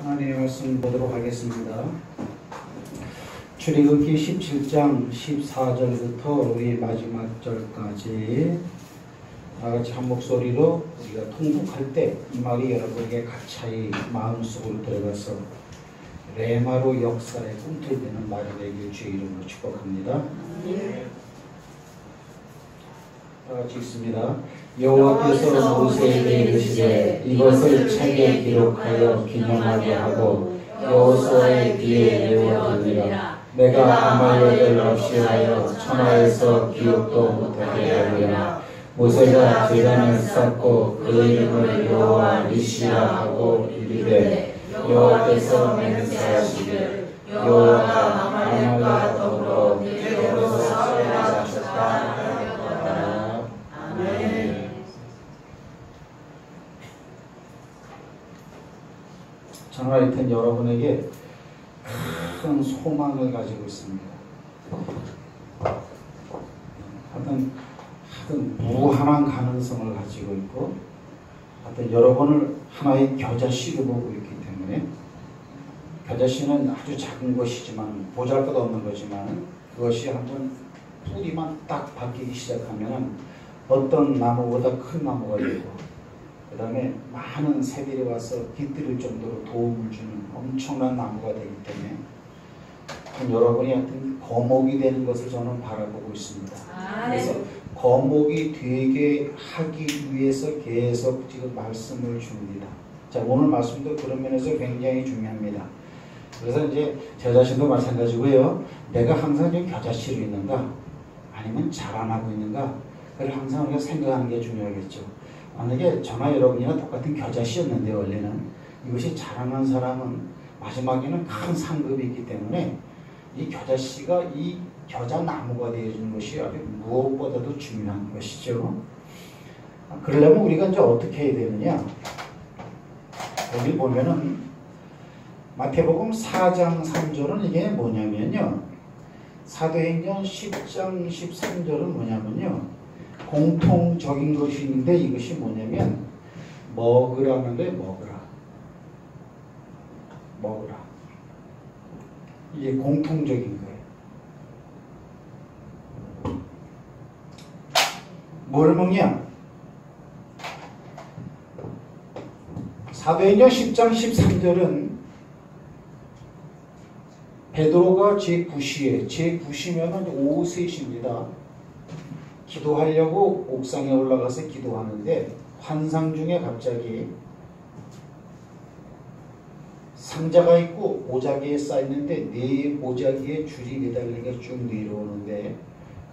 하나님의 말씀 보도록 하겠습니다. 출애굽기 17장 14절부터 우리 마지막 절까지 다같이 한 목소리로 우리가 통독할 때 이 말이 여러분에게 가차히 마음속으로 들어가서 레마로 역사에 꿈틀대는 말이 되길 주의 이름으로 축복합니다. 다같이 읽습니다. 여호와께서 모세에게 이르시되 이것을 책에 기록하여 기념하게 하고 여호수아의 귀에 외워두니라. 내가 아말렉을 없이 하여 천하에서 기억도 못하게 하리라. 모세가 제단을 쌓고 그 이름을 여호와 니시라 하고 이르되 여호와께서 맹세하시기를 여호와가 아말렉과 더불어 내게로서 싸우셨다 하였도다. 아멘. 저는 하여튼 여러분에게 큰 소망을 가지고 있습니다. 하여튼 무한한 가능성을 가지고 있고 하여튼 여러분을 하나의 겨자씨로 보고 있기 때문에 겨자씨는 아주 작은 것이지만 보잘것없는 거지만 그것이 한번 뿌리만 딱 바뀌기 시작하면 어떤 나무보다 큰 나무가 되고 그 다음에 많은 새들이 와서 깃들일 정도로 도움을 주는 엄청난 나무가 되기 때문에 여러분이 하여튼 거목이 되는 것을 저는 바라보고 있습니다. 그래서 거목이 되게 하기 위해서 계속 지금 말씀을 줍니다. 자, 오늘 말씀도 그런 면에서 굉장히 중요합니다. 그래서 이제 제 자신도 마찬가지고요. 내가 항상 좀 겨자씨로 있는가? 아니면 자라나고 있는가? 그걸 항상 우리가 생각하는 게 중요하겠죠. 만약에 저나 여러분이나 똑같은 겨자씨였는데 원래는 이것이 자라난 사람은 마지막에는 큰 상급이 있기 때문에 이 겨자씨가 이 겨자나무가 되어주는 것이 아주 무엇보다도 중요한 것이죠. 그러려면 우리가 이제 어떻게 해야 되느냐? 여기 보면은 마태복음 4장 3절은 이게 뭐냐면요. 사도행전 10장 13절은 뭐냐면요. 공통적인 것이 있는데 이것이 뭐냐면 먹으라는 거예요. 먹으라. 이게 공통적인 거예요. 뭘 먹냐? 사도행전 10장 13절은 베드로가 제9시면은 오후 3시입니다. 기도하려고 옥상에 올라가서 기도하는데 환상 중에 갑자기 상자가 있고 보자기에 쌓였는데 네 보자기에 줄이 매달리게 쭉 내려오는데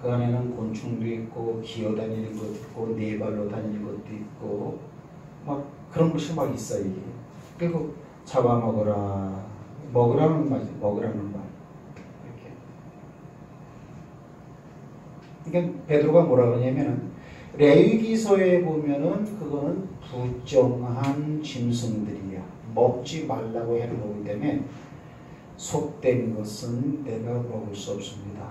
그 안에는 곤충도 있고 기어다니는 것도 있고 네 발로 다니는 것도 있고 막 그런 것이 막 있어요. 이게. 그리고 잡아먹으라. 먹으라는 말. 이렇게. 그러니까 베드로가 뭐라 그러냐면은 레위기서에 보면은 그거는 부정한 짐승들이야. 먹지 말라고 해놓은 거기 때문에 속된 것은 내가 먹을 수 없습니다.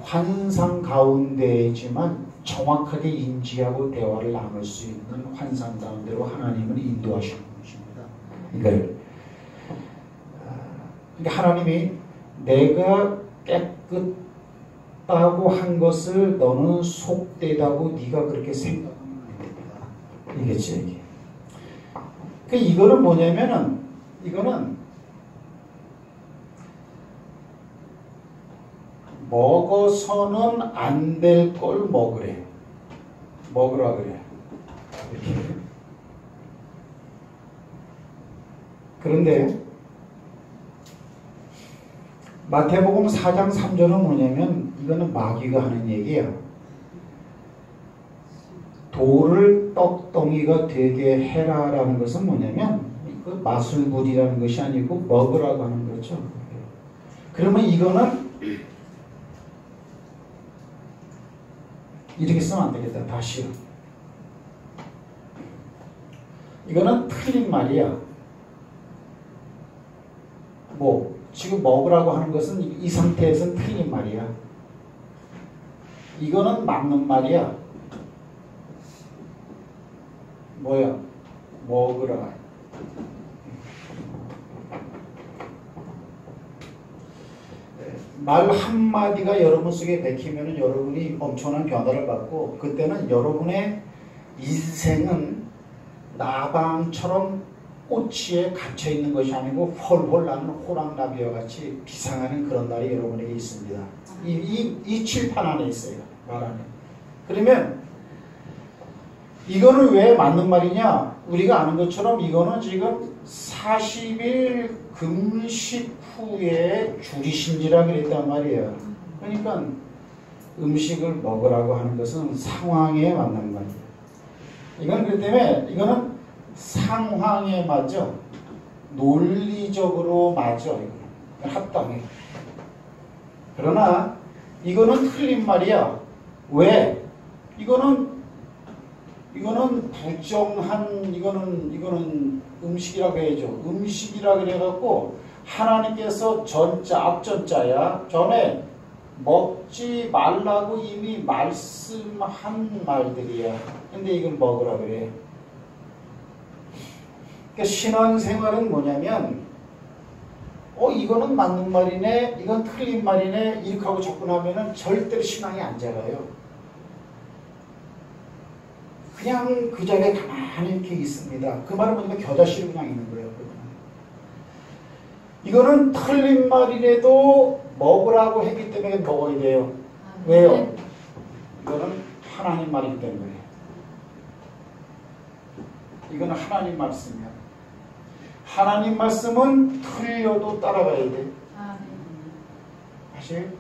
환상 가운데이지만 정확하게 인지하고 대화를 나눌 수 있는 환상 가운데로 하나님은 인도하시는 것입니다. 그러니까 하나님이 내가 깨끗다고 한 것을 너는 속되다고 네가 그렇게 생각하면 안 됩니다. 이겠지 이게. 그러니까 이거는 뭐냐면은 이거는 먹어서는 안 될 걸 먹으라 그래. 이렇게. 그런데 마태복음 4장 3절은 뭐냐면 이거는 마귀가 하는 얘기야. 돌을 떡덩이가 되게 해라라는 것은 뭐냐면 그 마술부리라는 것이 아니고 먹으라고 하는 거죠. 그러면 이거는 이렇게 쓰면 안 되겠다. 다시요. 이거는 틀린 말이야. 지금 먹으라고 하는 것은 이 상태에서는 틀린 말이야. 이거는 맞는 말이야. 뭐야? 먹으라. 말 한마디가 여러분 속에 bek히면 여러분이 엄청난 변화를 받고 그때는 여러분의 인생은 나방처럼 꼬치에 갇혀 있는 것이 아니고 홀홀 나는 호랑나비와 같이 비상하는 그런 날이 여러분에게 있습니다. 이 칠판 안에 있어요. 말 안에. 그러면 이거는 왜 맞는 말이냐? 우리가 아는 것처럼 이거는 지금 40일 금식 후에 줄이신지라 그랬단 말이에요. 그러니까 음식을 먹으라고 하는 것은 상황에 맞는 말이에요. 이건 그렇기 때문에 이거는 상황에 맞아. 논리적으로 맞아. 이거는 합당해. 그러나 이거는 틀린 말이야. 왜? 이거는 부정한 이거는 음식이라고 해야죠. 음식이라 그래갖고 하나님께서 전자 앞전자야 전에 먹지 말라고 이미 말씀한 말들이야. 근데 이걸 먹으라 그래. 그러니까 신앙생활은 뭐냐면 이거는 맞는 말이네, 이건 틀린 말이네 이렇게 하고 접근하면은 절대로 신앙이 안 자라요. 그냥 그 자리에 가만히 이렇게 있습니다. 그 말은 뭐냐면 겨자씨로 그냥 있는 거예요. 이거는 틀린 말이라도 먹으라고 했기 때문에 먹어야 돼요. 왜요? 이거는 하나님 말이기 때문에. 이거는 하나님 말씀이야. 하나님 말씀은 틀려도 따라가야 돼. 사실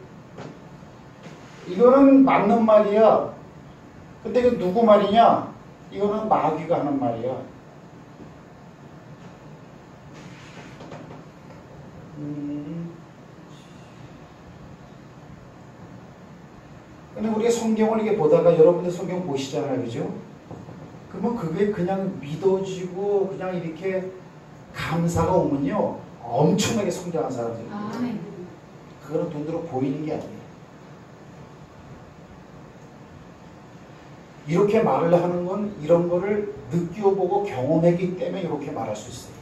이거는 맞는 말이야. 근데 이거 누구 말이냐? 이거는 마귀가 하는 말이야. 근데 우리가 성경을 이렇게 보다가 여러분들 성경 보시잖아요. 그죠? 그러면 그게 그냥 믿어지고 그냥 이렇게 감사가 오면요. 엄청나게 성장한 사람들이에요. 그거는 눈으로 보이는 게 아니에요. 이렇게 말을 하는 건 이런 거를 느껴보고 경험했기 때문에 이렇게 말할 수 있어요.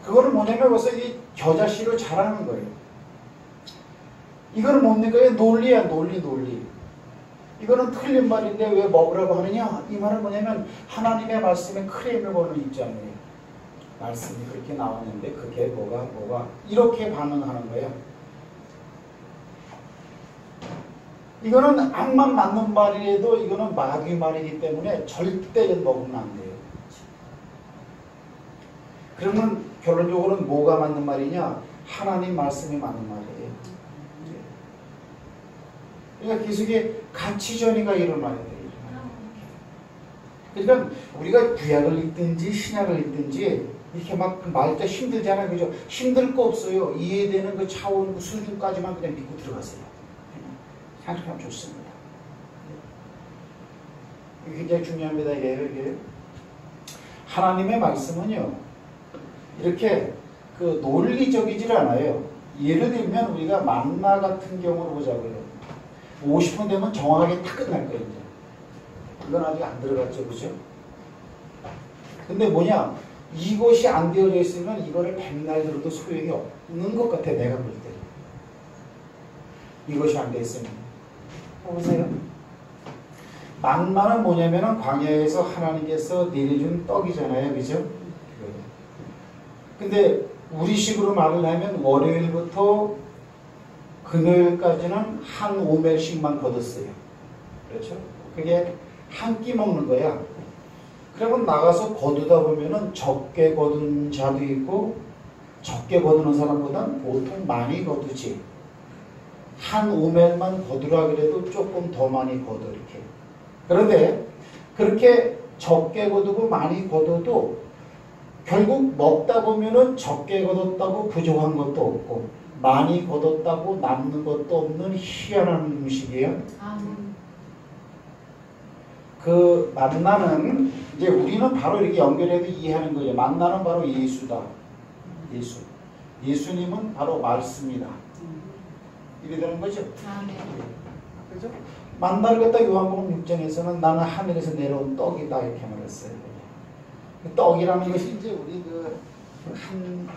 그거는 뭐냐면 벌써 이 겨자씨로 잘하는 거예요. 이거는 뭡니까? 논리야, 논리. 이거는 틀린 말인데 왜 먹으라고 하느냐? 이 말은 뭐냐면 하나님의 말씀에 크레임을 거는 입장이에요. 말씀이 그렇게 나왔는데 그게 뭐가 이렇게 반응하는 거예요. 이거는 악만 맞는 말이라도 이거는 마귀 말이기 때문에 절대 먹으면 안 돼요. 그러면 결론적으로는 뭐가 맞는 말이냐? 하나님 말씀이 맞는 말이에요. 그러니까 계속에 가치전이가 일어나야 돼요. 그러니까 우리가 구약을 읽든지 신약을 읽든지 이렇게 막 말때 힘들잖아요. 그죠? 힘들 거 없어요. 이해되는 그 차원, 그 수준까지만 그냥 믿고 들어가세요. 생각하면 좋습니다. 이게 굉장히 중요합니다. 이게 하나님의 말씀은요, 이렇게 그 논리적이질 않아요. 예를 들면 우리가 만나 같은 경우를 보자고요. 50분 되면 정확하게 다 끝날 거예요. 이건 아직 안 들어갔죠, 그죠? 근데 뭐냐, 이것이 안 되어져 있으면 이거를 백날 들어도 소용이 없는 것 같아, 내가 볼 때. 이것이 안 돼 있으면. 보세요. 만나는 뭐냐면은 광야에서 하나님께서 내려준 떡이잖아요, 그죠? 근데 우리식으로 말을 하면 월요일부터 금요일까지는 한 오멜씩만 거뒀어요. 그렇죠? 그게 한 끼 먹는 거야. 그러면 나가서 거두다 보면은 적게 거둔 자도 있고 적게 거두는 사람보다는 보통 많이 거두지. 한 오멜만 거두라 그래도 조금 더 많이 거둬 이렇게. 그런데 그렇게 적게 거두고 많이 거둬도 결국 먹다 보면은 적게 거뒀다고 부족한 것도 없고 많이 거뒀다고 남는 것도 없는 희한한 음식이에요. 그 만나는 이제 우리는 바로 이렇게 연결해서 이해하는 거예요. 만나는 바로 예수다. 예수. 예수님은 바로 말씀이다. 이래 되는 거죠. 네. 그죠? 만나를 갖다 요한복음 6장에서는 나는 하늘에서 내려온 떡이다 이렇게 말했어요. 떡이라는 것이 이제 우리 그 한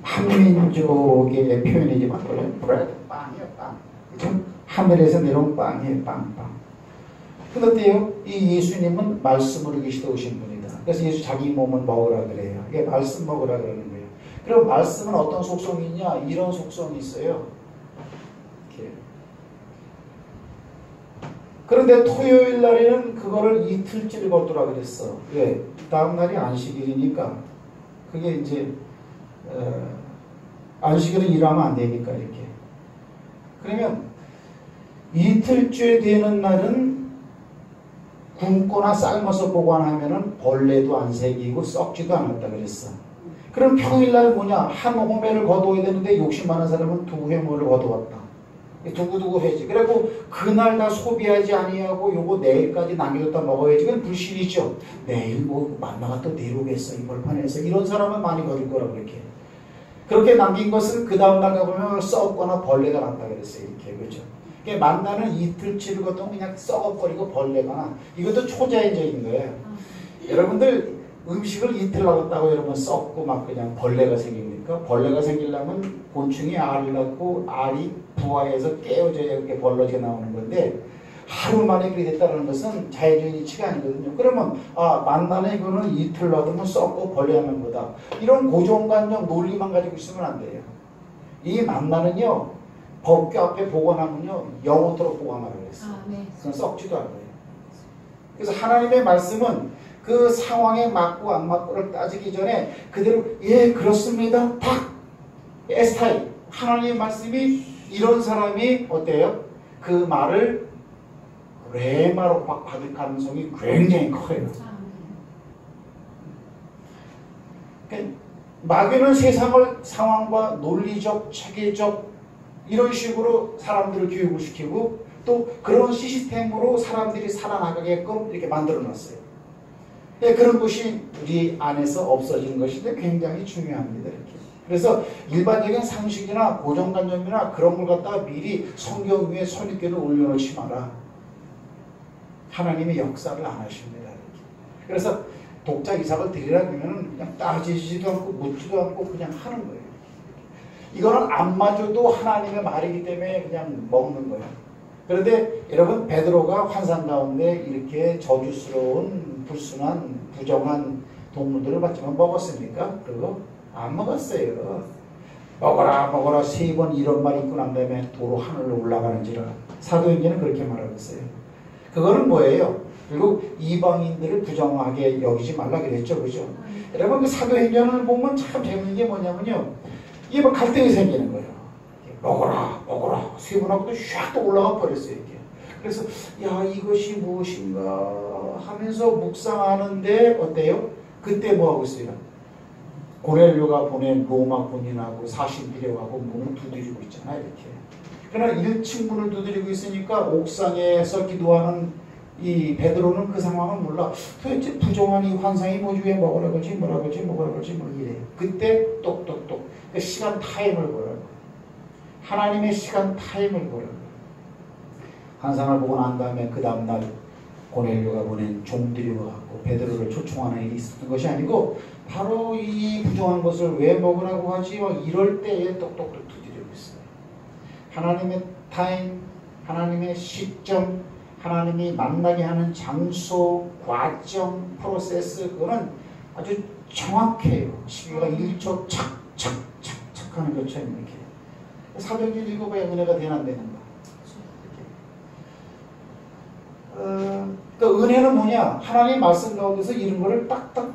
한민족의 표현이지만 원래 브레드 빵이에요. 빵. 그렇죠? 하늘에서 내려온 빵이에요. 빵. 근데 어때요? 이 예수님은 말씀으로 계시다 오신 분이다. 그래서 예수 자기 몸을 먹으라 그래요. 이게 말씀 먹으라 그러는 거예요. 그럼 말씀은 어떤 속성이 있냐? 이런 속성이 있어요. 이렇게. 그런데 토요일 날에는 그거를 이틀째를 걷더라 그랬어. 왜? 다음 날이 안식일이니까. 그게 이제 안식일은 일하면 안 되니까 이렇게. 그러면 이틀째 되는 날은 굶거나 삶아서 보관하면은 벌레도 안 새기고 썩지도 않았다 그랬어. 그럼 평일날 뭐냐? 한 호매를 거둬야 되는데 욕심 많은 사람은 두 회물을 거둬왔다. 두고두고 해야지. 그래고 그날 다 소비하지 아니하고 요거 내일까지 남겨뒀다 먹어야지. 그건 불신이죠. 내일 뭐 만나가 또 내일 오겠어. 이 벌판에서. 이런 사람은 많이 거둘 거라고 그렇게. 그렇게 남긴 것은 그 다음날 가보면 썩거나 벌레가 났다 그랬어요. 이렇게. 그렇죠. 그러니까 만나는 이틀치를 거두면 그냥 썩어버리고 벌레가 나. 이것도 초자연적인 거예요. 여러분들 음식을 이틀 놔뒀다고 여러분 썩고 막 그냥 벌레가 생깁니까? 벌레가 생기려면 곤충이 알을 낳고 알이 부화해서 깨어져야 이렇게 벌러지게 나오는 건데 하루 만에 그렇게 됐다는 것은 자연적인 이치가 아니거든요. 그러면 만나는 이거는 이틀 놔두면 썩고 벌레하는 거다. 이런 고정관념 논리만 가지고 있으면 안 돼요. 이 만나는요 법규 앞에 보관하면요 영원토록 보관하라고 그랬어요. 네. 그건 썩지도 않아요. 그래서 하나님의 말씀은 그 상황에 맞고 안 맞고를 따지기 전에 그대로 예 그렇습니다 딱 에스타이 하나님의 말씀이 이런 사람이 어때요? 그 말을 레마로 받을 가능성이 굉장히 커요. 그러니까 마귀는 세상을 상황과 논리적, 체계적 이런 식으로 사람들을 교육을 시키고 또 그런 시스템으로 사람들이 살아나가게끔 이렇게 만들어 놨어요. 그런 것이 우리 안에서 없어지는 것인데 굉장히 중요합니다. 이렇게. 그래서 일반적인 상식이나 고정관념이나 그런 걸 갖다가 미리 성경 위에 선입견을 올려놓지 마라. 하나님의 역사를 안 하십니다. 이렇게. 그래서 독자 이삭을 드리라 그러면 그냥 따지지도 않고 묻지도 않고 그냥 하는 거예요. 이거는 안 맞아도 하나님의 말이기 때문에 그냥 먹는 거예요. 그런데 여러분 베드로가 환상 가운데 이렇게 저주스러운 불순한 부정한 동물들을 봤지만 먹었습니까? 그거 안 먹었어요. 먹어라 먹어라 3번 이런 말이 있고 난 다음에 도로 하늘로 올라가는지라. 사도행전은 그렇게 말하고 있어요. 그거는 뭐예요? 그리고 이방인들을 부정하게 여기지 말라 그랬죠. 그죠? 여러분 그 사도행전을 보면 참 재밌는 게 뭐냐면요. 이게 뭐 갈등이 생기는 거예요. 먹어라 먹어라 3번 하고 또 샥 또 올라가 버렸어요. 이게. 그래서 야 이것이 무엇인가 하면서 묵상하는데 어때요? 그때 뭐 하고 있어요? 고넬료가 보낸 로마 군인하고 사신비례하고 문을 두드리고 있잖아요. 이렇게. 그러나 1층 문을 두드리고 있으니까 옥상에서 기도하는 이 베드로는 그 상황을 몰라. 도대체 부정한 이 환상이 뭐지? 왜 먹으라 그러지? 뭐라 그러지? 뭐라 그러지? 뭐 이래. 그때 똑똑똑 그 시간 타임을 보라고. 하나님의 시간 타임을 보라고. 환상을 보고 난 다음에 그 다음날 고넬료가 보낸 종들이 와갖고 베드로를 초청하는 일이 있었던 것이 아니고 바로 이 부정한 것을 왜 먹으라고 하지? 이럴 때에 똑똑똑 두드리고 있어요. 하나님의 타임, 하나님의 시점, 하나님이 만나게 하는 장소, 과정, 프로세스 그거는 아주 정확해요. 시기가 1초 착착착착 하는 것처럼 이렇게. 사도행전 읽어봐야 은혜가 되나 안 되는가. 그러니까 은혜는 뭐냐? 하나님 말씀 가운데서 이런 거를 딱딱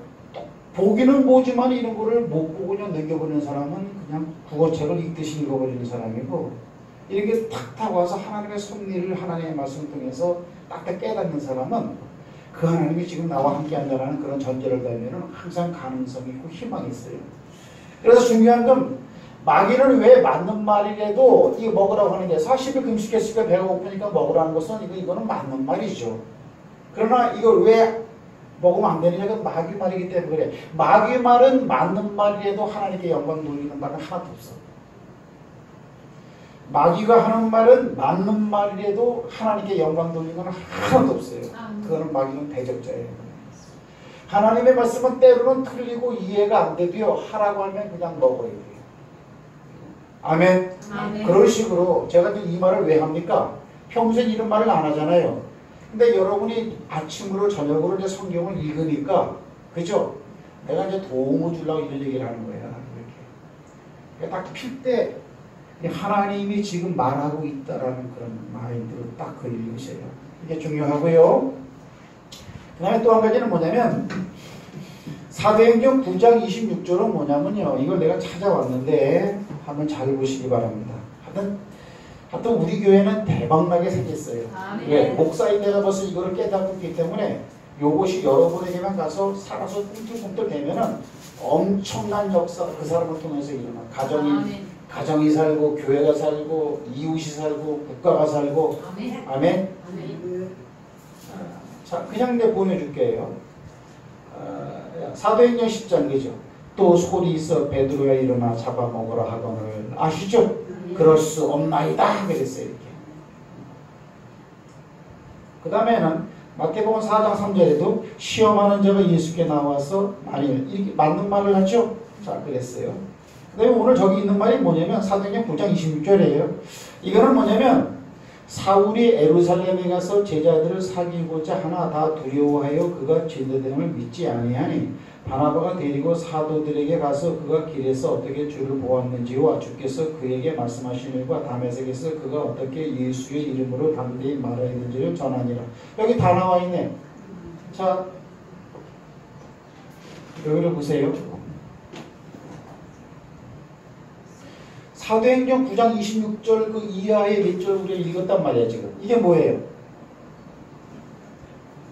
보기는 보지만 이런 거를 못 보고 그냥 넘겨버리는 사람은 그냥 국어책을 읽듯이 읽어버리는 사람이고 이렇게 탁탁 와서 하나님의 섭리를 하나님의 말씀을 통해서 딱딱 깨닫는 사람은 그 하나님이 지금 나와 함께 한다는 그런 전제를 달면 항상 가능성이 있고 희망이 있어요. 그래서 중요한 건 마귀는 왜 맞는 말이라도 이거 먹으라고 하는 게 40일 금식했으니까 배가 고프니까 먹으라는 것은 이거는 맞는 말이죠. 그러나 이걸 왜 먹으면 안 되느냐? 그건 마귀 말이기 때문에 그래. 마귀 말은 맞는 말이라도 하나님께 영광 돌리는 말은 하나도 없어. 마귀가 하는 말은 맞는 말이라도 하나님께 영광 돌리는 건 하나도 없어요. 그거는 마귀는 대적자예요. 하나님의 말씀은 때로는 틀리고 이해가 안 돼도요. 하라고 하면 그냥 먹어야 돼요. 아멘. 아멘. 그런 식으로 제가 이제 이 말을 왜 합니까? 평소엔 이런 말을 안 하잖아요. 근데 여러분이 아침으로 저녁으로 이제 성경을 읽으니까, 그죠? 내가 이제 도움을 주려고 이런 얘기를 하는 거예요. 이렇게. 딱 필 때 하나님이 지금 말하고 있다라는 그런 마인드로 딱 그 읽으셔요. 이게 중요하고요. 그 다음에 또 한 가지는 뭐냐면, 사도행전 9장 26절은 뭐냐면요. 이걸 내가 찾아왔는데, 한번 잘 보시기 바랍니다. 하여튼 우리 교회는 대박나게 생겼어요. 왜? 목사인 내가 벌써 이거를 깨닫고 있기 때문에 요것이 여러분에게만 가서 살아서 꿈틀꿈틀 되면은 엄청난 역사 그 사람을 통해서 일어나. 가정이 살고, 교회가 살고, 이웃이 살고, 국가가 살고. 아멘. 자, 그냥 내가 보내줄게요. 사도행전 10장, 그죠? 또 소리 있어 베드로가 일어나 잡아먹으라 하거늘. 아시죠? 그럴 수 없나이다. 그랬어요, 이렇게. 그 다음에는 마태복음 4장 3절에도 시험하는 자가 예수께 나와서 만일 이렇게 맞는 말을 하죠? 자, 그랬어요. 그 다음에 오늘 저기 있는 말이 뭐냐면 사도행전 9장 26절이에요. 이거는 뭐냐면 사울이 예루살렘에 가서 제자들을 사귀고자 하나 다 두려워하여 그가 제자됨을 믿지 아니하니 바나바가 데리고 사도들에게 가서 그가 길에서 어떻게 주를 보았는지와 주께서 그에게 말씀하신 일과 다메섹에서 그가 어떻게 예수의 이름으로 담대히 말하였는지를 전하니라. 여기 다 나와 있네. 자, 여기를 보세요. 사도행전 9장 26절 그 이하의 몇 절 우리가 읽었단 말이야 지금. 이게 뭐예요?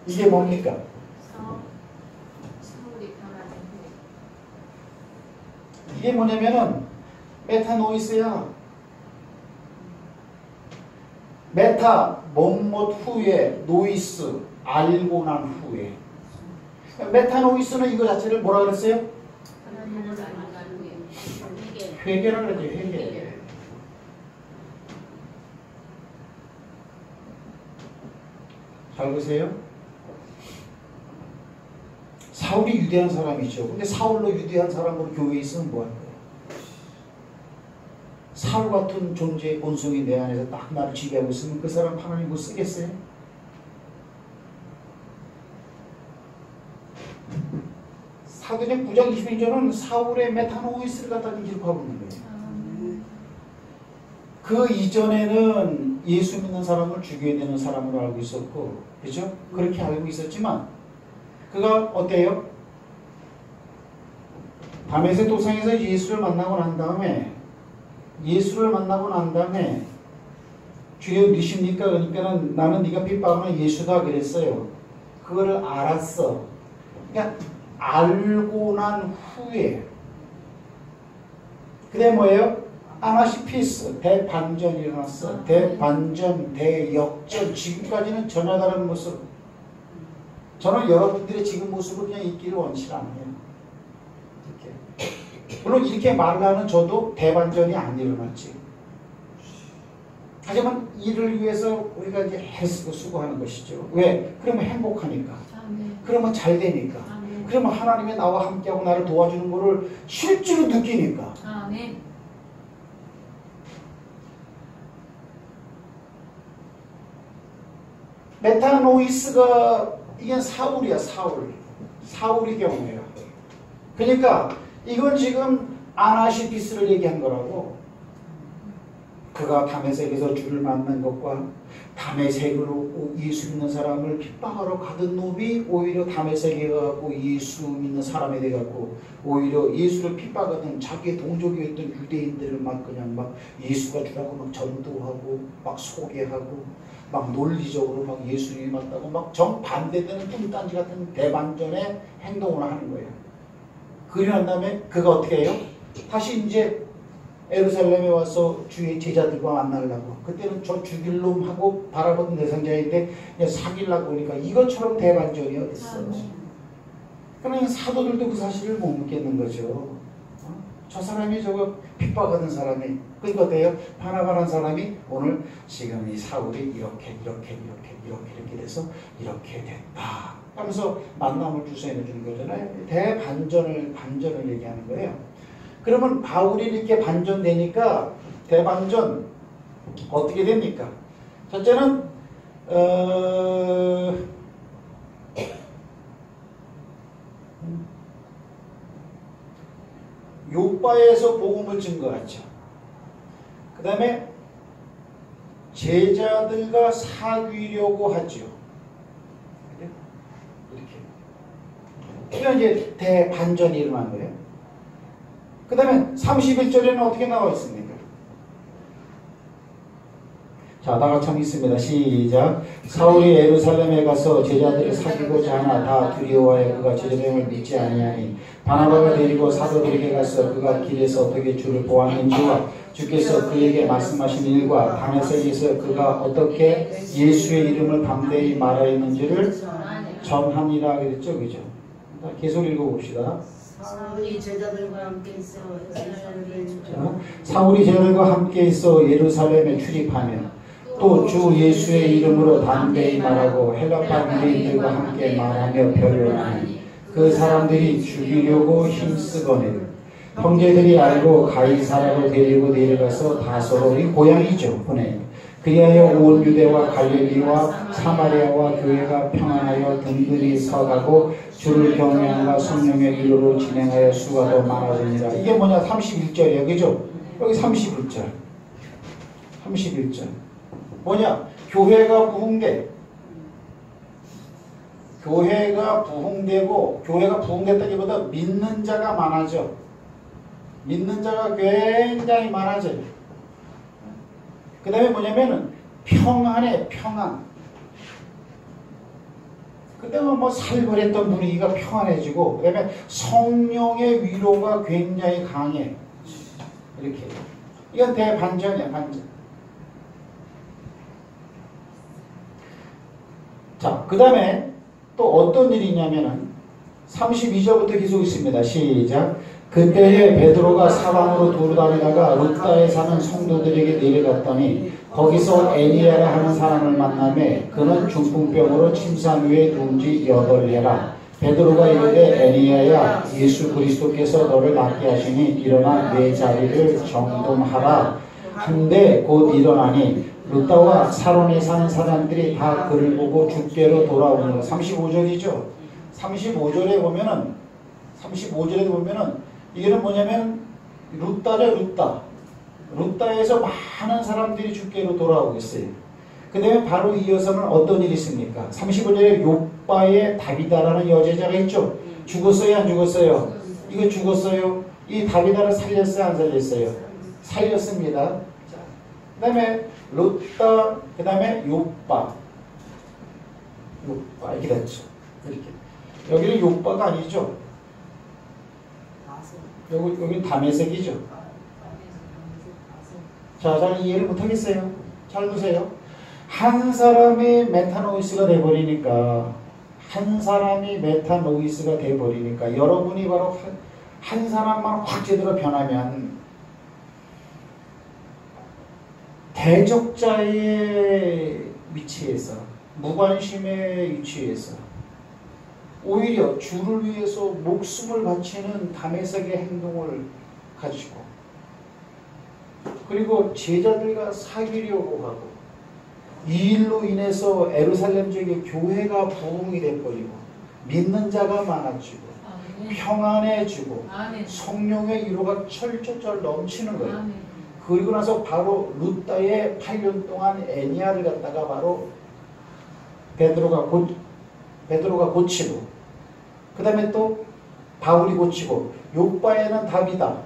이게 뭡니까? 이게 뭐냐면은 메타노이스야. 메타 뭐뭇 후에, 노이스 알고 난 후에. 메타노이스는 이거 자체를 뭐라 그랬어요? 회개라 그러죠. 회개. 잘 보세요. 사울이 유대한 사람이죠. 근데 사울로 유대한 사람으로 교회에 있으면 뭐 할 거예요? 사울 같은 존재의 본성이 내 안에서 딱 나를 지배하고 있으면 그 사람 하나님 못 쓰겠어요? 사도행 9장 22절은 사울의 메타노이스를 갖다 기록하고 있는 거예요. 그 이전에는 예수 믿는 사람을 죽여야 되는 사람으로 알고 있었고, 그죠? 그렇게 알고 있었지만, 그가 어때요? 다메섹 도상에서 예수를 만나고 난 다음에, 주여 누십니까? 그러니까 나는 네가 핍박하는 예수다 그랬어요. 그거를 알았어. 그러니까 알고 난 후에 그게 뭐예요? 아나시피스 대반전이 일어났어. 대반전, 대역전. 지금까지는 전혀 다른 모습. 저는 여러분들의 지금 모습을 그냥 있기를 원치 않아요. 이렇게. 물론 이렇게 말을 하는 저도 대반전이 안 일어났지. 하지만 이를 위해서 우리가 이제 애쓰고 수고하는 것이죠. 왜? 그러면 행복하니까. 그러면 잘 되니까. 그러면 하나님이 나와 함께하고 나를 도와주는 것을 실제로 느끼니까. 아멘. 메타노이스가 이게 사울이야. 사울의 경우예요. 그러니까 이건 지금 아나시피스를 얘기한 거라고. 그가 다메섹에서 주를 만난 것과 다메섹으로 예수 믿는 사람을 핍박하러 가던 놈이 오히려 다메섹에 가고 예수 믿는 사람에 대해 갖고 오히려 예수를 핍박하던 자기의 동족이었던 유대인들을 막 그냥 막 예수가 주라고 막 전도하고 막 소개하고 막 논리적으로 막 예수님이 맞다고 막 정반대되는 뚱딴지 같은 대반전의 행동을 하는 거예요. 그러난 다음에 그가 어떻게 해요? 다시 이제 예루살렘에 와서 주의 제자들과 만나려고. 그때는 저 죽일 놈하고 바라보는 대상자인데 그냥 사귀려고 그러니까 이것처럼 대반전이 어딨어. 그러면 사도들도 그 사실을 못 믿겠는 거죠. 저 사람이 저거 핍박하는 사람이. 그러니까 어때요? 바나바라는 사람이 오늘 지금 이 사울이 이렇게 돼서 이렇게 됐다 하면서 만남을 주선해 주는 거잖아요. 반전을 얘기하는 거예요. 그러면 바울이 이렇게 반전되니까 대반전 어떻게 됩니까? 첫째는 요바에서 복음을 증거하죠. 그 다음에 제자들과 사귀려고 하죠. 이렇게. 이건 이제 대반전이 일어난 거예요. 그 다음에 31절에는 어떻게 나와 있습니까? 자, 다 같이 한번 있습니다. 시작. 사울이 예루살렘에 가서 제자들을 사귀고자 하나 다 두려워하여 그가 제자됨을 믿지 아니하니 바나바가 데리고 사도들에게 가서 그가 길에서 어떻게 주를 보았는지와 주께서 그에게 말씀하신 일과 다메섹에서 그가 어떻게 예수의 이름을 담대히 말하였는지를 전하니라 그랬죠. 그죠? 계속 읽어봅시다. 사울이 제자들과 함께 있어 예루살렘에 출입하며 또 주 예수의 이름으로 담대히 말하고 헬라파 유대인들과 함께 말하며 변론하니 그 사람들이 죽이려고 힘쓰거늘 형제들이 알고 가이사라로 데리고 내려가서 다소로 이 고향이죠. 보내 그리하여 온 유대와 갈릴리와 사마리아와 교회가 평안하여 든든히 서가고 주를 경외함과 성령의 기로로 진행하여 수가 더 많아지니라. 이게 뭐냐? 31절이에요. 그죠? 여기 31절. 31절. 뭐냐? 교회가 부흥돼. 교회가 부흥되고, 교회가 부흥됐다기보다 믿는 자가 많아져. 믿는 자가 굉장히 많아져요. 그 다음에 뭐냐면은 평안해. 평안. 그때는 뭐 살벌했던 분위기가 평안해지고, 그 다음에 성령의 위로가 굉장히 강해. 이렇게. 이건 대반전이야. 반전. 자, 그 다음에 또 어떤 일이 있냐면은 32절부터 계속 있습니다. 시작. 그때에 베드로가 사방으로 두루다니다가 룻다에 사는 성도들에게 내려갔더니 거기서 애니야라 하는 사람을 만나매 그는 중풍병으로 침상 위에 누운 지 8해라. 베드로가 이르되 애니야야 예수 그리스도께서 너를 낫게 하시니 일어나 내 자리를 정돈하라 한데 곧 일어나니 룻다와 사론에 사는 사람들이 다 그를 보고 주께로 돌아오는 거. 35절이죠. 35절에 보면은 이게는 뭐냐면 룻다죠. 룻다에서 많은 사람들이 주께로 돌아오고 있어요. 그 다음에 바로 이어서는 어떤 일이 있습니까? 35절에 요바의 다비다라는 여제자가 있죠. 죽었어요? 안 죽었어요? 이거 죽었어요. 이 다비다를 살렸어요? 안 살렸어요? 살렸습니다. 그 다음에 룻다, 그 다음에 요바 이렇게 됐죠. 이렇게. 여기는 요바가 아니죠. 여기는 다메섹이죠. 자, 잘 이해를 못하겠어요. 잘 보세요. 한 사람이 메타노이스가 돼버리니까 여러분이 바로 한 사람만 확 제대로 변하면 대적자의 위치에서 무관심의 위치에서 오히려 주를 위해서 목숨을 바치는 다메섹의 행동을 가지고 그리고 제자들과 사귀려고 하고 이 일로 인해서 에루살렘 지역의 교회가 부흥이 돼버리고 믿는 자가 많아지고 평안해지고 성령의 위로가 철철철 넘치는 거예요. 그리고 나서 바로 룻다의 8년 동안 애니야를 갖다가 바로 베드로가 고치고 그 다음에 또 바울이 고치고 요바에는 다비다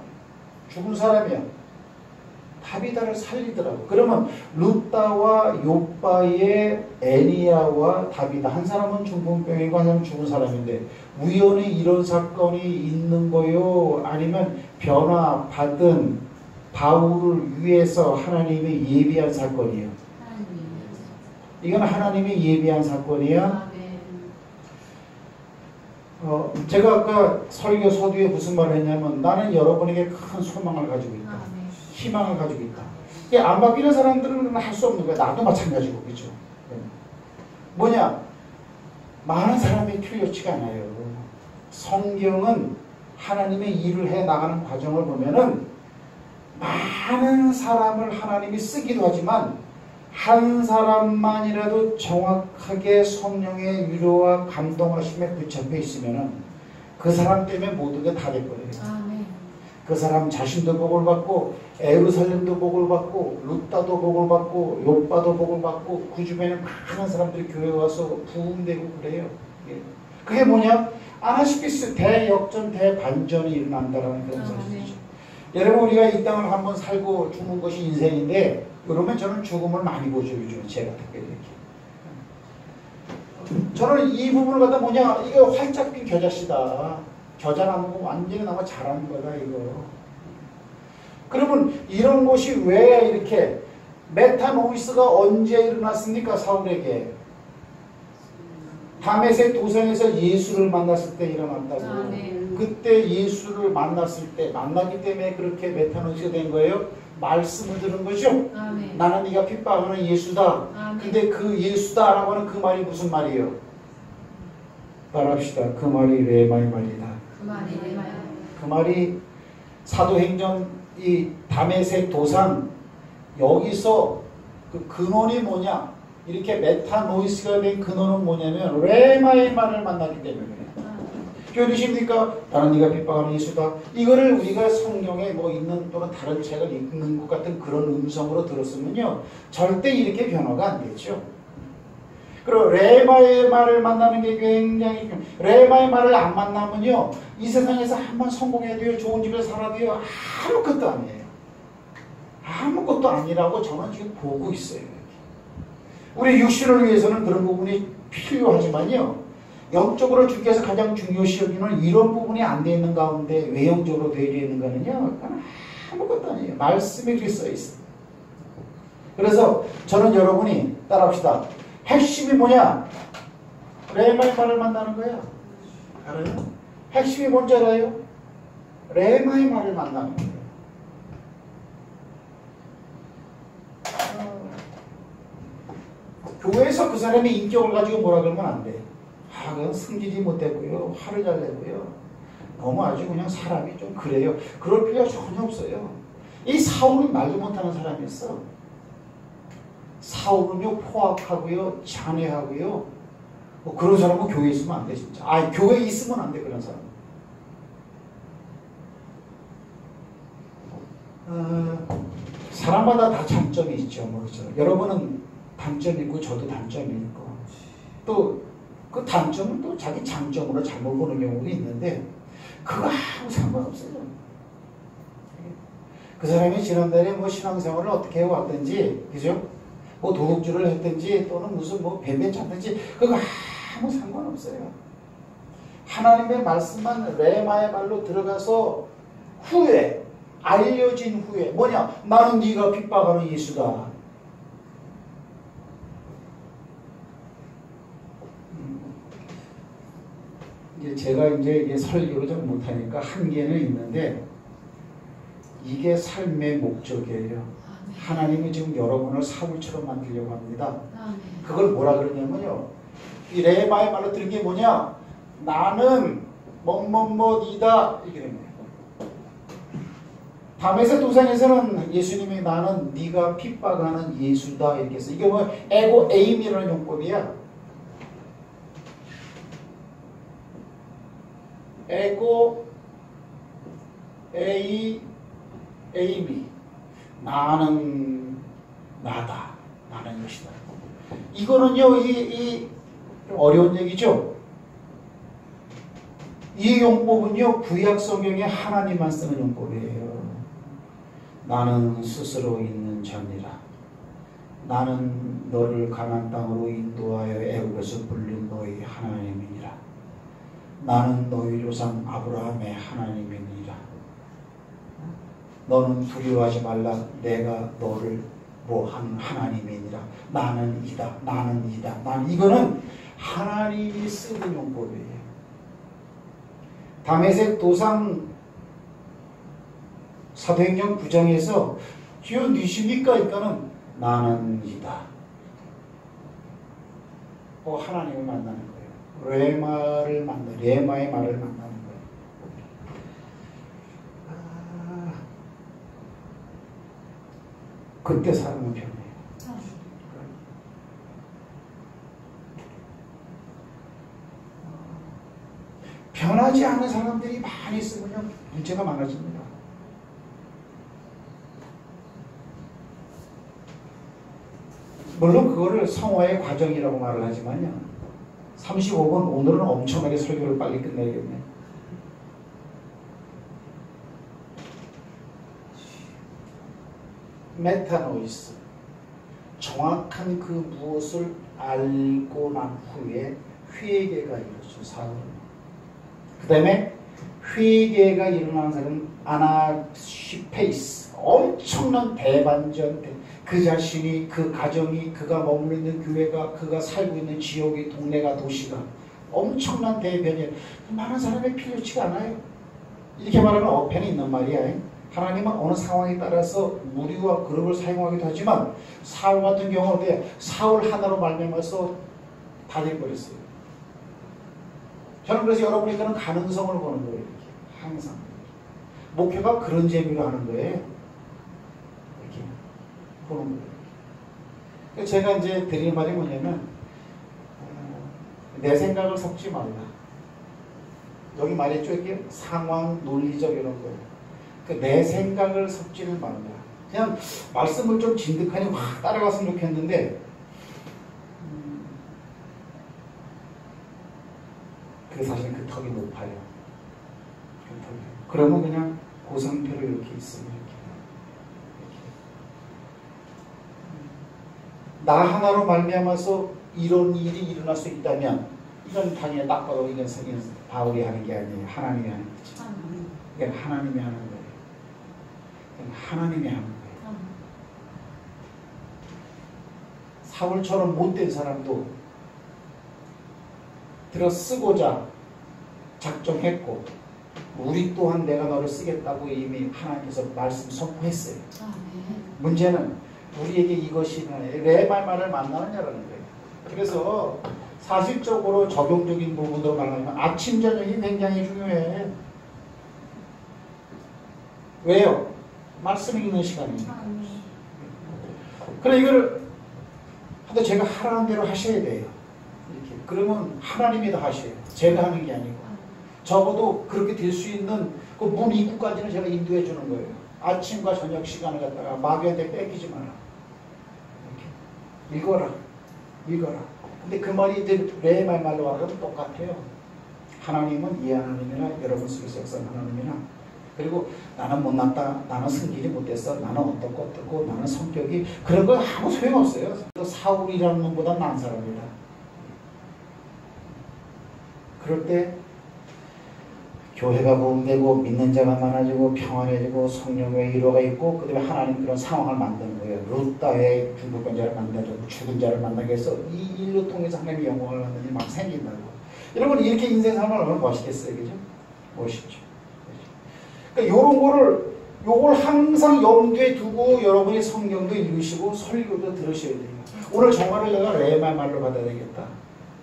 죽은 사람이야. 다비다를 살리더라고. 그러면 룻다와 요바의 애니야와 다비다 한 사람은 중풍병이고 한 사람은 죽은 사람인데 우연히 이런 사건이 있는 거요? 아니면 변화받은 바울을 위해서 하나님이 예비한 사건이에요? 이건 하나님이 예비한 사건이야. 제가 아까 설교 서두에 무슨 말을 했냐면 나는 여러분에게 큰 소망을 가지고 있다. 희망을 가지고 있다. 이게 안 바뀌는 사람들은 할 수 없는 거야. 나도 마찬가지고. 그죠? 뭐냐? 많은 사람이 틀렸지가 않아요. 성경은 하나님의 일을 해 나가는 과정을 보면은 많은 사람을 하나님이 쓰기도 하지만 한 사람만이라도 정확하게 성령의 위로와 감동하심에 붙잡혀 있으면은 그 사람 때문에 모든 게 다 돼버려요. 그 사람 자신도 복을 받고 에루살렘도 복을 받고 룻다도 복을 받고 욥바도 복을 받고 그 주변에 많은 사람들이 교회 와서 부흥되고 그래요. 그게 뭐냐? 아나시피스 대역전 대반전이 일어난다라는 그런 사실이죠. 여러분 우리가 이 땅을 한번 살고 죽는 것이 인생인데 그러면 저는 죽음을 많이 보죠. 요즘에 제가 특별히 이렇게. 저는 이 부분을 갖다 뭐냐? 이거 활짝 핀 겨자씨다. 겨자 나무고 완전히 나무 잘하는 거다 이거. 그러면 이런 것이 왜 이렇게 메타노이스가 언제 일어났습니까? 사울에게. 다메섹 도상에서 예수를 만났을 때 일어났다고. 그때 예수를 만났을 때 만나기 때문에 그렇게 메타노이스가 된 거예요. 말씀을 들은 거죠. 나는 네가 핍박하는 예수다. 근데 그 예수다라고 하는 그 말이 무슨 말이에요? 말합시다. 그 말이 레마의 말이다. 그 말이 사도행전 이 다메섹 도상 여기서 그 근원이 뭐냐? 이렇게 메타노이스가 된 근원은 뭐냐면 레마의 말을 만나기 때문에. 교리십니까? 나는 네가 핍박하는 예수다. 이거를 우리가 성경에 뭐 있는 또는 다른 책을 읽는 것 같은 그런 음성으로 들었으면요 절대 이렇게 변화가 안 되죠. 그리고 레마의 말을 만나는 게 굉장히 레마의 말을 안 만나면요 이 세상에서 한번 성공해도요 좋은 집에 살아도요 아무것도 아니에요. 아무것도 아니라고 저는 지금 보고 있어요. 우리 육신을 위해서는 그런 부분이 필요하지만요 영적으로 주께서 가장 중요시 여기는 이런 부분이 안 돼 있는 가운데 외형적으로 되어 있는 거는요 아무것도 아니에요. 말씀이 그렇게 써 있어요. 그래서 저는 여러분이 따라합시다. 핵심이 뭐냐? 레마의 말을 만나는 거야. 알아요? 핵심이 뭔지 알아요? 레마의 말을 만나는 거예요. 교회에서 그 사람의 인격을 가지고 뭐라 그러면 안 돼. 그건 승질이 못되고요. 화를 잘 내고요. 너무 아주 그냥 사람이 좀 그래요. 그럴 필요가 전혀 없어요. 이 사울은 말도 못하는 사람이었어. 사울은요 포악하고요 잔해하고요 뭐 그런 사람은 교회에 있으면 안 돼 진짜. 교회에 있으면 안 돼 그런 사람. 사람마다 다 장점이 있죠. 뭐 그렇죠. 여러분은 단점이 있고 저도 단점이 있고 또 그 단점은 또 자기 장점으로 잘못 보는 경우도 있는데 그거 아무 상관없어요. 그 사람이 지난달에 뭐 신앙생활을 어떻게 해왔든지 그죠? 뭐 도둑질을 했든지 또는 무슨 뭐 뱀에 찼든지 그거 아무 상관없어요. 하나님의 말씀만 레마의 말로 들어가서 후에 알려진 후에 뭐냐? 나는 네가 핍박하는 예수다. 이제 제가 이제 설교를 좀 못하니까 한계는 있는데 이게 삶의 목적이에요. 하나님이 지금 여러분을 사울처럼 만들려고 합니다. 그걸 뭐라 그러냐면요. 이 레마의 말로 들은 게 뭐냐? 나는 뭐뭐뭐이다 이렇게 됩니다. 다메섹 도상에서는 예수님이 나는 네가 핍박하는 예수다 이렇게 해서 이게 뭐 에고 에임이라는 용법이야. 에고 에이미 나는 나다. 나는 것이다. 이거는요 이 어려운 얘기죠. 이 용법은요 구약 성경에 하나님만 쓰는 용법이에요. 나는 스스로 있는 자니라. 나는 너를 가나안 땅으로 인도하여 애굽에서 불린 너희 하나님이니라. 나는 너희 조상 아브라함의 하나님이니라. 너는 두려워하지 말라. 내가 너를 한 하나님이니라. 나는 이다. 나는 이다. 나는 이거는 하나님이 쓰는 용법이에요. 다메섹 도상 사도행전 9장에서 주여 누십니까? 그러니까는 나는 이다. 하나님을 만나는 거예요. 레마의 말을 만나는 거예요. 그때 사람은 변해요. 변하지 않은 사람들이 많이 있으면 문제가 많아집니다. 물론 그거를 성화의 과정이라고 말을 하지만요. 35분 오늘은 엄청나게 설교를 빨리 끝내야겠네. 메타노이스. 정확한 그 무엇을 알고 난 후에 회개가 이루어져 사고는. 그 다음에 회개가 일어나는 사람은 아나시페이스. 엄청난 대반전. 그 자신이, 그 가정이, 그가 머물러 있는 교회가, 그가 살고 있는 지역이, 동네가, 도시가 엄청난 대변이 많은 사람이 필요치가 않아요. 이렇게 말하는 어펜이 있는 말이야. 하나님은 어느 상황에 따라서 무리와 그룹을 사용하기도 하지만 사울 같은 경우는 사울 하나로 말미암아서 다 돼버렸어요. 저는 그래서 여러분이 그런 가능성을 보는 거예요. 이렇게. 항상 목회가 그런 재미로 하는 거예요. 이렇게 보는 거예요. 제가 이제 드리는 말이 뭐냐면 내 생각을 섞지 말라. 여기 말했죠. 이게 상황 논리적 이런 거예요. 내 생각을 섞지를 말라. 그냥 말씀을 좀 진득하니 확 따라갔으면 좋겠는데 그 사실 그 턱이 높아요. 그 턱이. 그러면 그냥 그 상태로 이렇게 있으면 이렇게. 나 하나로 말미암아서 이런 일이 일어날 수 있다면 이건 당연히 딱 봐도 이건 바울이 하는 게 아니에요. 하나님이 하는 거죠. 이건 하나님이 하는 거예요. 하나님이 하는 거예요. 사울처럼 못된 사람도 들어 쓰고자 작정했고 우리 또한 내가 너를 쓰겠다고 이미 하나님께서 말씀 선포했어요. 문제는 우리에게 이것이 레말만을 만나느냐라는 거예요. 그래서 사실적으로 적용적인 부분으로 말하면 아침 저녁이 굉장히 중요해. 왜요? 말씀 읽는 시간이니까. 그래 이걸 하도 제가 하라는 대로 하셔야 돼요. 이렇게. 그러면 하나님이 다 하셔요. 제가 하는 게 아니고. 적어도 그렇게 될 수 있는 그 문 입구까지는 제가 인도해 주는 거예요. 아침과 저녁 시간을 갖다가 마귀한테 뺏기지 마라. 이렇게. 읽어라. 읽어라. 근데 그 말이 내 말로 하면 똑같아요. 하나님은 이 하나님이나 여러분 속에서 역사하는 하나님이나 그리고 나는 못났다, 나는 승질이 못됐어, 나는 어떻고 나는 성격이 그런 거 아무 소용없어요. 사울이라는 놈보다 나은 사람이다. 그럴 때 교회가 부흥되고 믿는 자가 많아지고 평안해지고 성령의 위로가 있고 그 다음에 하나님 그런 상황을 만드는 거예요. 룻다의 중독권자를 만나고 죽은 자를 만나게 해서 이 일로 통해서 하나님의 영광을 받는 일이 막 생긴다고. 여러분 이렇게 인생 삶을 얼마나 멋있겠어요. 그죠? 멋있죠. 그러니까 요런 거를 요걸 항상 염두에 두고 여러분이 성경도 읽으시고 설교도 들으셔야 돼요. 오늘 정화를 내가 레마 말로 받아야 되겠다.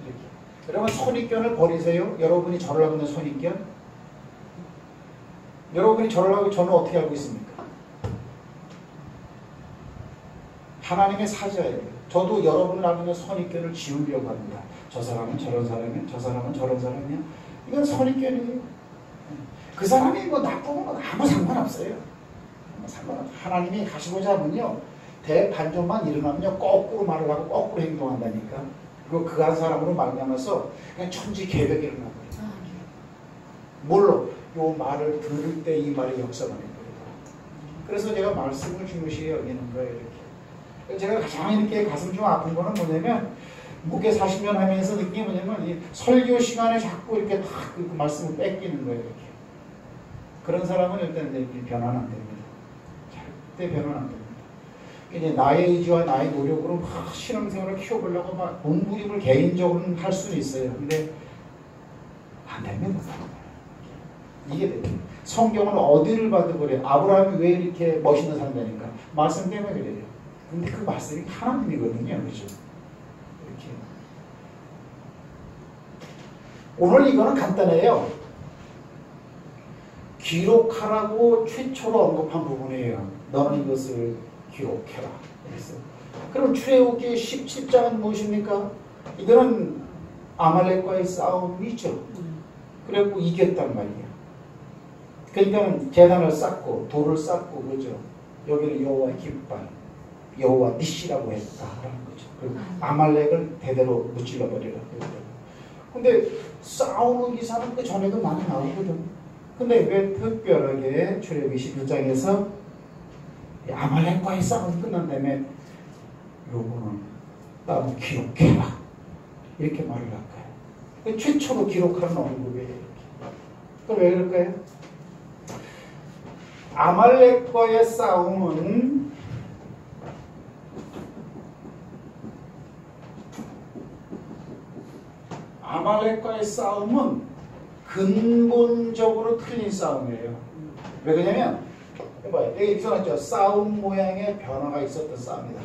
이렇게. 여러분 선입견을 버리세요. 여러분이 저를 하고 있는 선입견. 여러분이 저를 하고 저는 어떻게 알고 있습니까? 하나님의 사자예요. 저도 여러분을 알고 있는 선입견을 지우려고 합니다. 저 사람은 저런 사람이야. 저 사람은 저런 사람이야. 이건 선입견이에요. 그 사람이 뭐 나쁜 건 아무 상관없어요. 상관없어요. 하나님이 가시고자 하면요. 대반전만 일어나면요. 거꾸로 말을 하고 거꾸로 행동한다니까. 그리고 그 한 사람으로 말미암아서 그냥 천지개벽이 일어나버려요. 물론 요 말을 들을 때 이 말이 역사가 됩니다. 그래서 제가 말씀을 중요시 여기는 거예요. 이렇게. 제가 가장 이렇게 가슴 좀 아픈 거는 뭐냐면 목회 40년 하면서 느낀 게 뭐냐면 이 설교 시간에 자꾸 이렇게 딱 그 말씀을 뺏기는 거예요. 이렇게. 그런 사람은 일단 변화는 안 됩니다. 절대 변화는 안 됩니다. 이제 나의 의지와 나의 노력으로 막 신앙생활을 키워보려고 막 몸부림을 개인적으로는 할 수는 있어요. 근데 안 됩니다. 이게 됩니다. 성경은 어디를 봐도 그래요. 아브라함이 왜 이렇게 멋있는 사람 되니까? 말씀 때문에 그래요. 근데 그 말씀이 하나님이거든요. 그렇죠? 이렇게. 오늘 이거는 간단해요. 기록하라고 최초로 언급한 부분이에요. 너는 이것을 기록해라. 그랬어요. 그럼 출애굽기 17장은 무엇입니까? 이거는 아말렉과의 싸움이죠. 그래갖고 이겼단 말이야. 그러니까 제단을 쌓고 돌을 쌓고 그죠. 여기를 여호와의 깃발, 여호와 니시라고 했다라는 거죠. 그리고 아말렉을 대대로 무찔러 버리라. 근데 싸우는 기사는 그 전에도 많이 나오거든. 근데 왜 특별하게 출애굽기 21장에서 아말렉과의 싸움이 끝난 다음에 요거는 따로 기록해라 이렇게 말을 할까요? 최초로 기록하는 언급이에요. 그럼 왜 그럴까요? 아말렉과의 싸움은 근본적으로 틀린 싸움이에요. 왜 그러냐면 봐요. 여기 써놨죠. 싸움 모양의 변화가 있었던 싸움이다.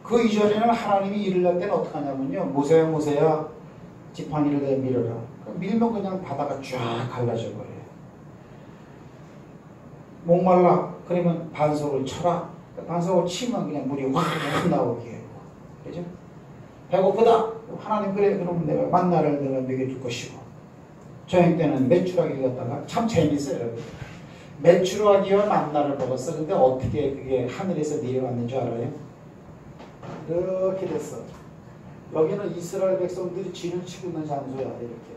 그 이전에는 하나님이 일을 할 때는 어떻게 하냐면요. 모세야 지팡이를 내 밀어라. 밀면 그냥 바다가 쫙 갈라져 버려요. 목말라 그러면 반석을 쳐라. 반석을 치면 그냥 물이 확 나오게 해요. 그죠? 배고프다. 하나님 그래 그러면 내가 만나를 내가 먹여줄 것이고 저녁 때는 메추라기를 갖다가 참 재밌어요. 여러분. 메추라기와 만나를 먹었어. 근데 어떻게 그게 하늘에서 내려왔는 줄 알아요? 이렇게 됐어. 여기는 이스라엘 백성들이 진을 치고 있는 장소야. 이렇게.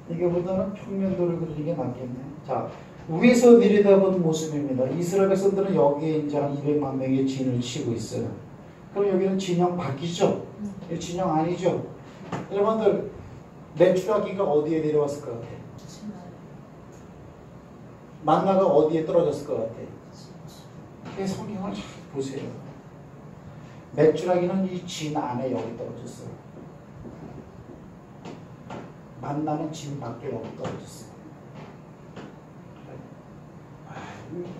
이거보다는 평면도를 그리는 게 낫겠네. 자, 위에서 내려다본 모습입니다. 이스라엘 백성들은 여기에 이제 한 200만 명의 진을 치고 있어요. 그럼 여기는 진영 밖이죠? 진영 아니죠? 여러분들 메추라기가 어디에 내려왔을 것 같아요? 만나가 어디에 떨어졌을 것 같아요? 그 성경을 잘 보세요. 메추라기는 이 진 안에 여기 떨어졌어요. 만나는 진 밖에 여기 떨어졌어요.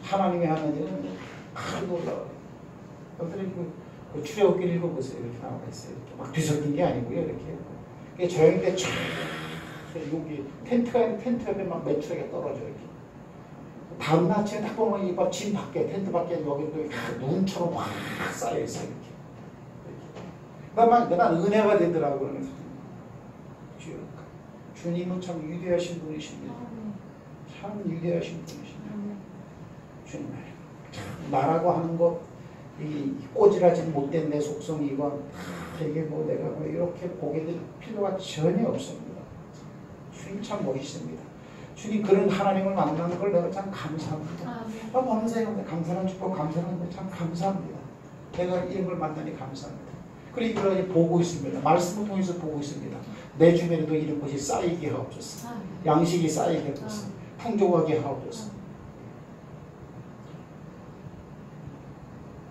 하나님이 하는 일은 큰 놀라워요. 여러분들이 그 출애굽기를 읽어보세요. 이렇게 나와 있어요. 이렇게 막 뒤섞인 게 아니고요. 이렇게. 저녁 때 쫙 여기 텐트 옆에 막 메추라기가 떨어져 이렇게. 다음 날 아침에 딱 보면 이 진 밖에 텐트 밖에 여기 눈처럼 확 쌓여 있어요. 이렇게. 그러니까 난 은혜가 되더라고요. 주님은 참 위대하신 분이십니다. 참 위대하신 분이십니다. 주님, 나라고 하는 것, 이 꼬질하지 못된 내 속성이 이건 되게 뭐 내가 뭐 이렇게 보게 될 필요가 전혀 없습니다. 주님 참 멋있습니다. 주님 그런 하나님을 만나는 걸 내가 참 감사합니다. 범사에 감사한 축복, 감사한 것 참 감사합니다. 내가 이런 걸 만나니 감사합니다. 그리고 이걸 보고 있습니다. 말씀을 통해서 보고 있습니다. 내 주변에도 이런 것이 쌓이게 하옵소서. 양식이 쌓이게 하옵소서. 풍족하게 하옵소서.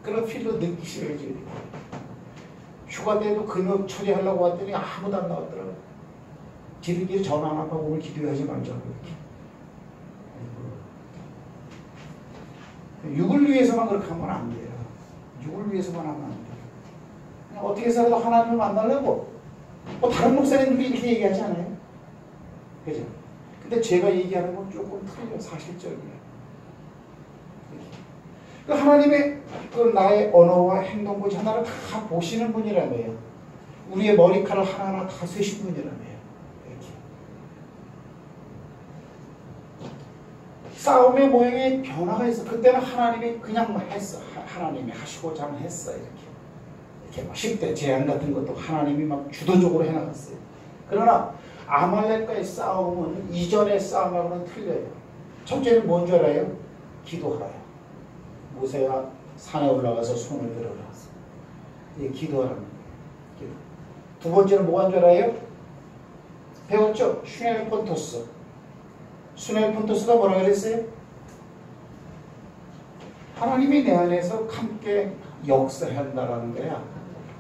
그런 필요 느끼셔야지. 휴가 때도 금요 처리하려고 왔더니 아무도 안 나왔더라고요. 지들끼리 전화 안 하고 오늘 기도하지 말자고 이렇게. 육을 위해서만 그렇게 하면 안 돼요. 육을 위해서만 하면 안 돼요. 그냥 어떻게 해서라도 하나님을 만나려고 뭐 다른 목사님들이 이렇게 얘기하지 않아요? 그죠? 근데 제가 얘기하는 건 조금 틀려. 사실적이에요. 그 하나님의 그 나의 언어와 행동고지 하나를 다 보시는 분이라며요. 우리의 머리카락 하나하나 다 세신 분이라며요. 이렇게. 싸움의 모양의 변화가 있어. 그때는 하나님이 그냥 했어. 하나님이 하시고자 했어. 이렇게 막 10대 재앙 같은 것도 하나님이 막 주도적으로 해나갔어요. 그러나 아말렉과의 싸움은 이전의 싸움하고는 틀려요. 첫째는 뭔 줄 알아요? 기도하라요. 모세야 산에 올라가서 손을 들어라. 이게 기도하라는 거예요. 두 번째는 뭐가 줄 알아요? 배웠죠? 슈넬폰토스. 슈넬폰토스가 뭐라 그랬어요? 하나님이 내 안에서 함께 역사한다라는 거야.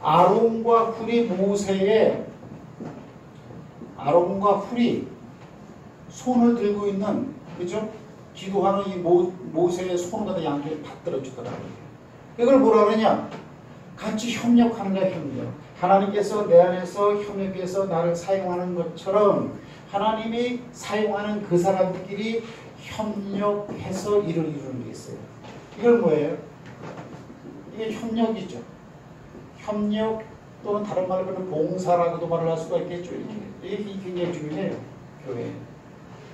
아론과 훌이 손을 들고 있는, 그죠? 기도하는 이 모세의 손을 갖다 양쪽에 받들어 주더라고요. 이걸 뭐라 그러냐? 같이 협력하는 거야, 협력. 하나님께서 내 안에서 협력해서 나를 사용하는 것처럼 하나님이 사용하는 그 사람들끼리 협력해서 일을 이루는 게 있어요. 이걸 뭐예요? 이게 협력이죠. 협력 또는 다른 말로는 봉사라고도 말을 할 수가 있겠죠. 이게 굉장히 중요해요. 교회.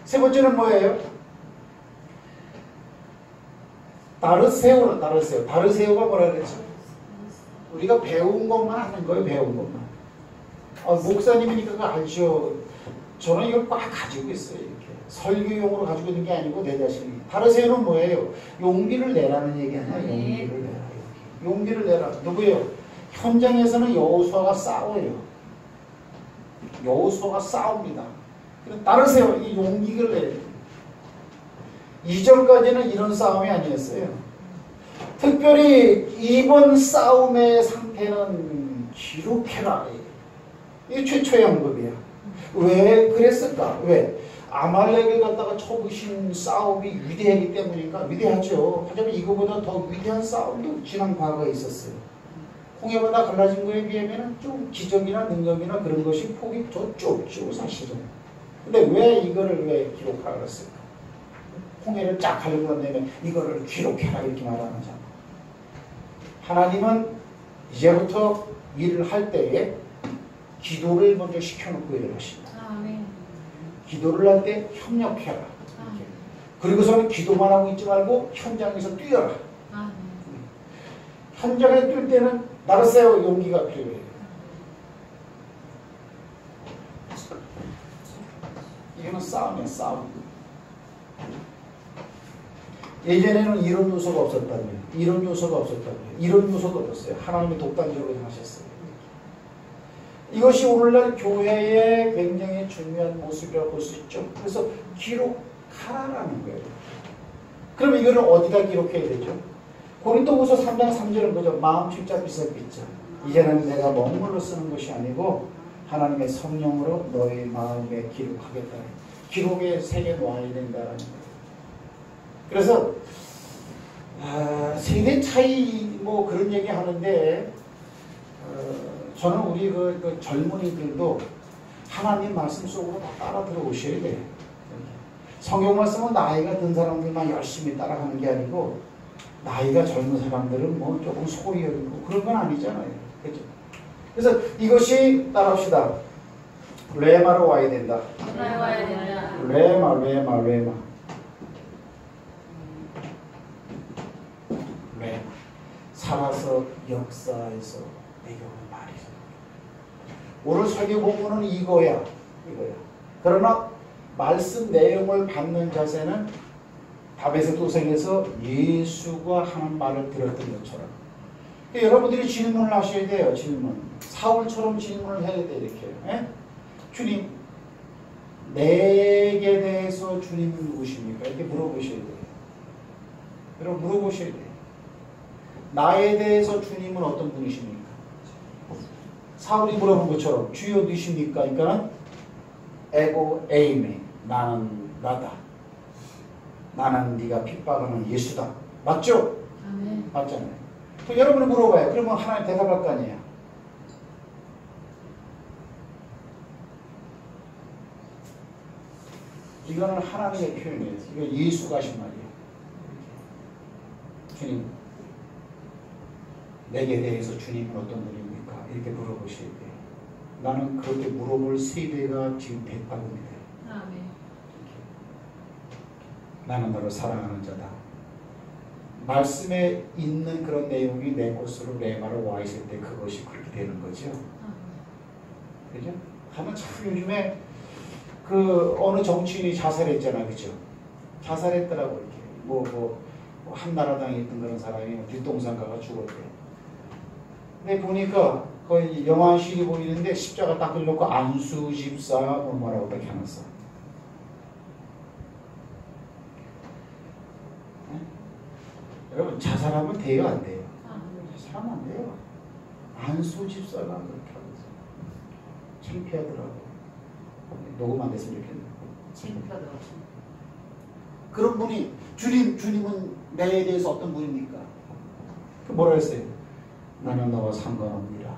세 번째는 뭐예요? 다르세오는 다르세오. 다르세오가 뭐라 그랬죠? 우리가 배운 것만 하는 거예요. 배운 것만. 목사님이니까 그거 알죠. 저는 이걸 꽉 가지고 있어요. 이렇게. 설교용으로 가지고 있는 게 아니고 내 자신이. 다르세오는 뭐예요? 용기를 내라는 얘기 아니야. 용기를 내라. 용기를 내라. 누구예요? 현장에서는 여호수아가 싸워요. 여호수아가 싸웁니다. 따르세요. 이 용기를 내요. 이전까지는 이런 싸움이 아니었어요. 특별히 이번 싸움의 상태는 기록해라. 이게 최초의 언급이야. 왜 그랬을까? 왜? 아말렉을 갖다가 쳐부신 싸움이 위대하기 때문인가? 위대하죠. 하지만 이거보다 더 위대한 싸움도 지난 과거에 있었어요. 홍해바다 갈라진 거에 비하면 좀 기적이나 능력이나 그런 것이 폭이 더 좁죠, 사실은. 근데 왜 이거를 왜 기록하라 그랬을까? 홍해를 쫙 가르고 난다면 이거를 기록해라 이렇게 말하잖아. 하나님은 이제부터 일을 할 때에 기도를 먼저 시켜놓고 일을 하신다. 기도를 할 때 협력해라. 그리고서는 기도만 하고 있지 말고 현장에서 뛰어라. 현장에 뛸 때는 나르세오 용기가 필요해요. 이거는 싸움이야, 싸움. 예전에는 이런 요소가 없었다면, 이런 요소가 없었다면, 이런 요소가 없었어요. 하나님이 독단적으로 하셨어요. 이것이 오늘날 교회의 굉장히 중요한 모습이라고 볼 수 있죠. 그래서 기록하라는 거예요. 그럼 이거를 어디다 기록해야 되죠? 고린도후서 3장 3절은 뭐죠? 마음 십자 비석비자. 이제는 내가 먹물로 쓰는 것이 아니고 하나님의 성령으로 너의 마음에 기록하겠다. 기록에 새겨 놓아야 된다는 거예요. 그래서 세대 차이 뭐 그런 얘기 하는데 저는 우리 그 젊은이들도 하나님 말씀 속으로 다 따라 들어오셔야 돼요. 성경 말씀은 나이가 든 사람들만 열심히 따라가는 게 아니고 나이가 젊은 사람들은 뭐 조금 소리 여리고 그런 건 아니잖아요. 그렇죠? 그래서 이것이 따라합시다. 레마로 와야 된다. 레마. 살아서 역사에서 배경을 말이죠. 오늘 설교 본문은 이거야. 그러나 말씀 내용을 받는 자세는 다베셋 도성에서 예수가 하는 말을 들었던 것처럼. 여러분들이 질문을 하셔야 돼요. 질문. 사울처럼 질문을 해야 돼. 이렇게. 에? 주님, 내게 대해서 주님은 누구십니까? 이렇게 물어보셔야 돼요. 여러분 물어보셔야 돼요. 나에 대해서 주님은 어떤 분이십니까? 사울이 물어본 것처럼 주여 누구십니까? 그러니까 에고 에이메, 나는 나다. 나는 네가 핍박하는 예수다. 맞죠? 맞잖아요. 또 여러분이 물어봐요. 그러면 하나님 대답할 거 아니에요. 이거는 하나님의 표현이에요. 이거 예수가 하신 말이에요. 주님, 내게 대해서 주님은 어떤 분입니까? 이렇게 물어보셔야 돼요. 나는 그렇게 물어볼 세대가 지금 됐다고 믿어요. 나는 너를 사랑하는 자다. 말씀에 있는 그런 내용이 내 것으로 레마로 와 있을 때 그것이 그렇게 되는 거죠. 그죠? 하면 참 요즘에 그 어느 정치인이 자살했잖아, 그죠? 자살했더라고 이렇게 한나라당에 있던 그런 사람이 뒷동산가가 죽었대. 근데 보니까 거의 영화실이 보이는데 십자가 딱 들놓고 안수 집사 뭐라고 딱 해놨어. 네? 여러분 자살하면 돼요, 안 돼요? 자살하면 안 돼요. 안수 집사가 그렇게 하고 있어요. 창피하더라고. 녹음 안 됐으면 좋겠네. 창피하더라고. 그런 분이 주님은 내에 대해서 어떤 분입니까? 뭐라 했어요? 나는 너와 상관없느라.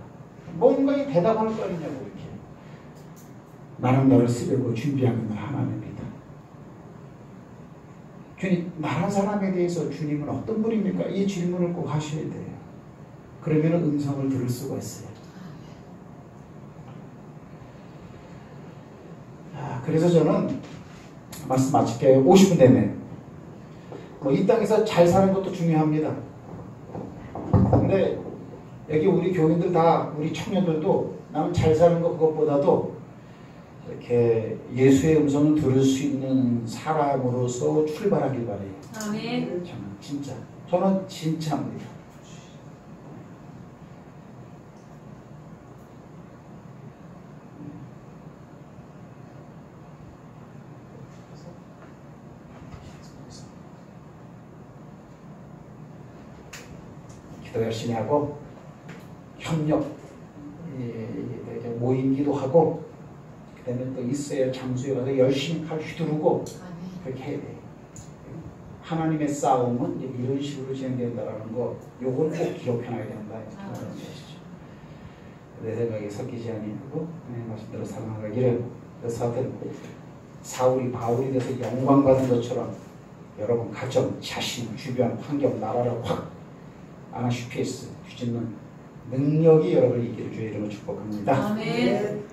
뭔가 대답할 거 아니냐고 이렇게. 나는 너를 쓰려고 준비한 건 하나님이다. 주님, 말한 사람에 대해서 주님은 어떤 분입니까? 이 질문을 꼭 하셔야 돼요. 그러면 음성을 들을 수가 있어요. 그래서 저는 말씀 마칠게요. 50분 되면 이 땅에서 잘 사는 것도 중요합니다. 근데 여기 우리 교인들 다 우리 청년들도 나는 잘 사는 것 그것보다도 이렇게 예수의 음성을 들을 수 있는 사람으로서 출발하길 바래요. 아멘. 저는 진짜입니다. 기도 열심히 하고 협력 모임기도 하고 그다음에 또 있어야 장소에 가서 열심히 칼 휘두르고 그렇게 해야 돼요. 하나님의 싸움은 이런 식으로 진행된다라는 거 요걸 꼭 기록해놔야 된다. 내 생각에 섞이지 아니하고 말씀대로 살아가기를. 그래서 하여튼 사울이 바울이 돼서 영광받은 것처럼 여러분 가정, 자신, 주변, 환경, 나라를 확 아나슈페이스 뒤집는 능력이 여러분을 있기를 주의 이름으로 축복합니다. 아멘.